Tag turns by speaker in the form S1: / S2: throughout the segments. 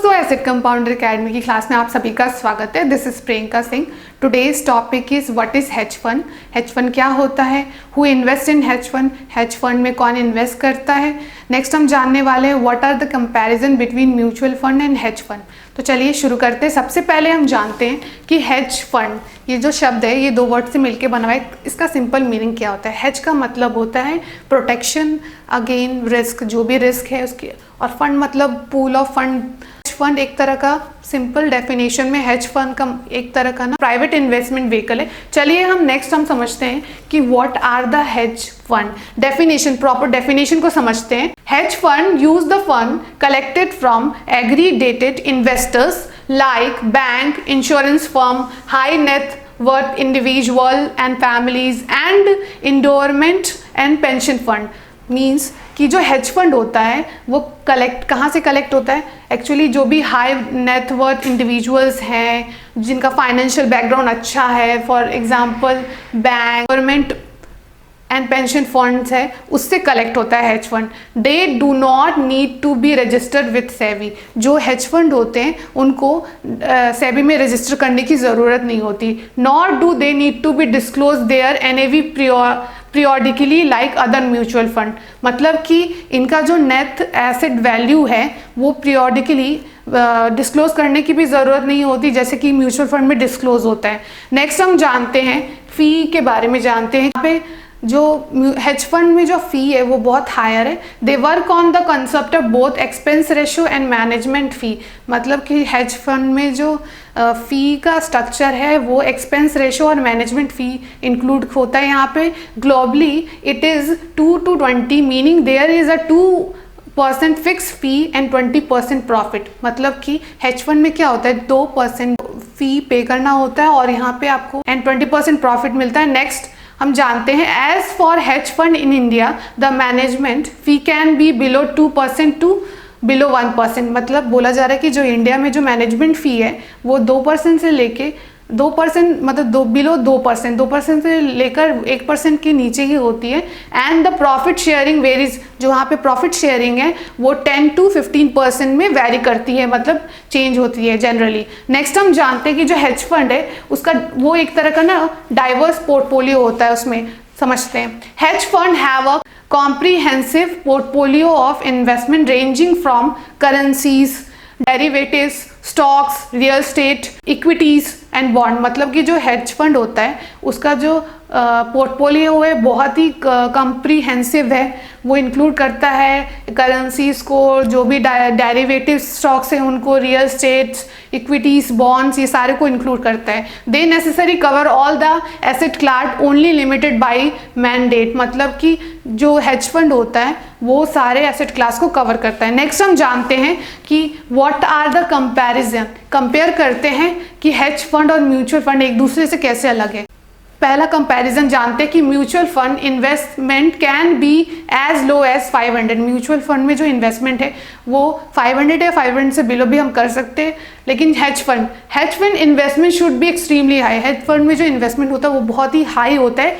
S1: दोस्तों, asset compounder academy की class में आप सभी का स्वागत है। This is Priyanka Singh. Today's topic is what is hedge fund. Hedge fund क्या होता है, who invest in hedge fund, hedge fund में कौन इन्वेस्ट करता है। नेक्स्ट हम जानने वाले हैं what are the comparison between mutual fund and hedge fund. तो चलिए शुरू करते हैं। सबसे पहले हम जानते हैं कि हेज फंड, ये जो शब्द है ये दो वर्ड से मिलकर बना हुआ है। इसका सिंपल मीनिंग क्या होता है। हेज का मतलब होता है प्रोटेक्शन अगेन रिस्क, जो भी रिस्क है उसकी, और फंड मतलब पूल ऑफ फंड। फंड एक तरह का सिंपल डेफिनेशन में हेज फंड का एक तरह का ना प्राइवेट इन्वेस्टमेंट व्हीकल है। चलिए हम समझते हैं कि what are the hedge fund. Definition, proper definition को समझते हैं। Hedge fund use the fund collected from aggregated investors like bank, insurance firm, high net worth individual and families and endowment and pension fund. Means कि जो hedge fund होता है वो कहाँ से कलेक्ट होता है। एक्चुअली जो भी हाई नेट वर्थ इंडिविजुअल्स हैं, जिनका फाइनेंशियल बैकग्राउंड अच्छा है, for example bank, government and pension funds है, उससे कलेक्ट होता है hedge fund. They do not need to be registered with SEBI. जो हेज फंड होते हैं उनको सेबी में रजिस्टर करने की ज़रूरत नहीं होती। Not do they need to be disclose their NAV periodically like other mutual fund. मतलब कि इनका जो नेट एसेट वैल्यू है वो पीरियडिकली डिस्क्लोज करने की भी ज़रूरत नहीं होती, जैसे कि म्यूचुअल फंड में डिस्क्लोज होता है। नेक्स्ट हम जानते हैं फ़ी के बारे में जानते हैं। यहाँ पे जो हेज फंड में जो फ़ी है वो बहुत हायर है। They work on the concept of both expense ratio and management fee. मतलब कि हेज फंड में जो फ़ी का स्ट्रक्चर है वो एक्सपेंस रेशियो और मैनेजमेंट फ़ी इंक्लूड होता है। यहाँ पे globally it is 2 to 20, meaning there is a 2% fix fee and 20% profit. मतलब कि हेज फंड में क्या होता है, 2% फ़ी पे करना होता है और यहाँ पे आपको एंड 20% प्रॉफिट मिलता है। नेक्स्ट हम जानते हैं as for hedge fund in India the management fee can be below 2% to below 1%। मतलब बोला जा रहा है कि जो इंडिया में जो मैनेजमेंट फ़ी है वो 2% से लेके 2%, मतलब बिलो 2% से लेकर 1% के नीचे ही होती है। And the profit sharing varies, जो वहाँ पे प्रॉफिट शेयरिंग है वो 10 to 15% में वेरी करती है, मतलब चेंज होती है जनरली। नेक्स्ट हम जानते हैं कि जो हेज फंड है उसका वो एक तरह का ना डाइवर्स पोर्टफोलियो होता है, उसमें समझते हैं। Hedge fund have a comprehensive portfolio of investment ranging from currencies, derivatives, stocks, real estate, equities and bond. मतलब कि जो हेज फंड होता है उसका जो पोर्टफोलियो है बहुत ही कॉम्प्रिहेंसिव है। वो इंक्लूड करता है करेंसीज को, जो भी डेरिवेटिव स्टॉक्स हैं उनको, रियल एस्टेट्स, इक्विटीज़, बॉन्ड्स, ये सारे को इंक्लूड करता है। They necessary cover all the asset class only limited by mandate. मतलब कि जो हेज फंड होता है वो सारे एसेट क्लास को कवर करता है। नेक्स्ट हम जानते हैं कि what are the comparison. Compare करते हैं कि हेज फंड और म्यूचुअल फंड एक दूसरे से कैसे अलग है। पहला कंपैरिजन जानते हैं कि mutual fund investment can be as low as 500। Mutual fund में जो इन्वेस्टमेंट है वो 500 या 500 से बिलो भी हम कर सकते हैं। लेकिन hedge fund investment should be extremely high. Hedge fund में जो इन्वेस्टमेंट होता है वो बहुत ही हाई होता है,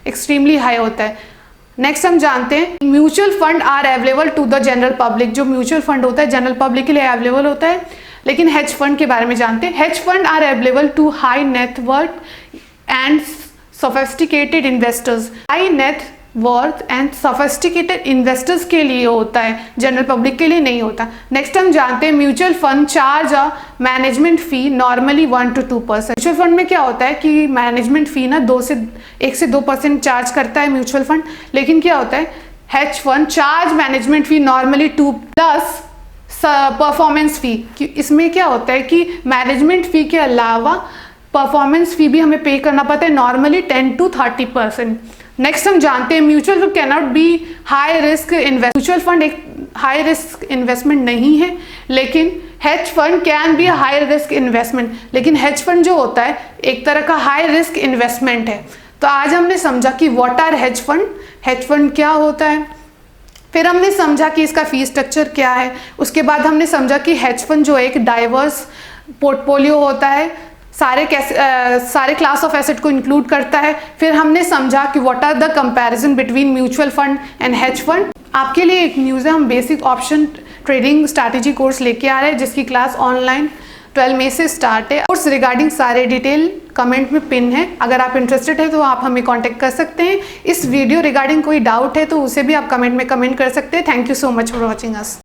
S1: एक्सट्रीमली हाई होता है। नेक्स्ट हम जानते हैं mutual fund are available to the general public. जो म्यूचुअल फंड होता है जनरल पब्लिक के लिए अवेलेबल होता है। लेकिन हेज फंड के बारे में जानते हैं। Hedge fund are available to high net worth and sophisticated investors. High net worth and sophisticated investors के लिए होता है, जनरल पब्लिक के लिए नहीं होता। नेक्स्ट हम जानते हैं mutual fund charge a management fee normally 1 to 2%। Mutual fund में क्या होता है कि मैनेजमेंट फ़ी ना 1 से 2% चार्ज करता है म्यूचुअल फंड। लेकिन क्या होता है, हेज फंड चार्ज मैनेजमेंट फ़ी नॉर्मली 2+ परफॉर्मेंस फ़ी। इसमें क्या होता है कि मैनेजमेंट फ़ी के अलावा परफॉर्मेंस फ़ी भी हमें पे करना पड़ता है, नॉर्मली 10 to 30%। नेक्स्ट हम जानते हैं mutual fund can not be high risk invest. Mutual fund एक हाई रिस्क इन्वेस्टमेंट नहीं है, लेकिन hedge fund can be high risk investment. लेकिन हेज फंड जो होता है एक तरह का हाई रिस्क इन्वेस्टमेंट है। तो आज हमने समझा कि व्हाट आर हेज फंड क्या होता है, फिर हमने समझा कि इसका फी स्ट्रक्चर क्या है। उसके बाद हमने समझा कि हेज फंड जो एक डाइवर्स पोर्टफोलियो होता है, सारे क्लास ऑफ एसेट को इंक्लूड करता है। फिर हमने समझा कि what are the comparison between mutual fund and hedge fund. आपके लिए एक न्यूज़ है, हम basic option trading strategy course लेके आ रहे हैं जिसकी क्लास ऑनलाइन 12 मई से स्टार्ट है। कोर्स रिगार्डिंग सारे डिटेल कमेंट में पिन है, अगर आप इंटरेस्टेड है तो आप हमें कांटेक्ट कर सकते हैं। इस वीडियो रिगार्डिंग कोई डाउट है तो उसे भी आप कमेंट में कमेंट कर सकते हैं। Thank you so much for watching us.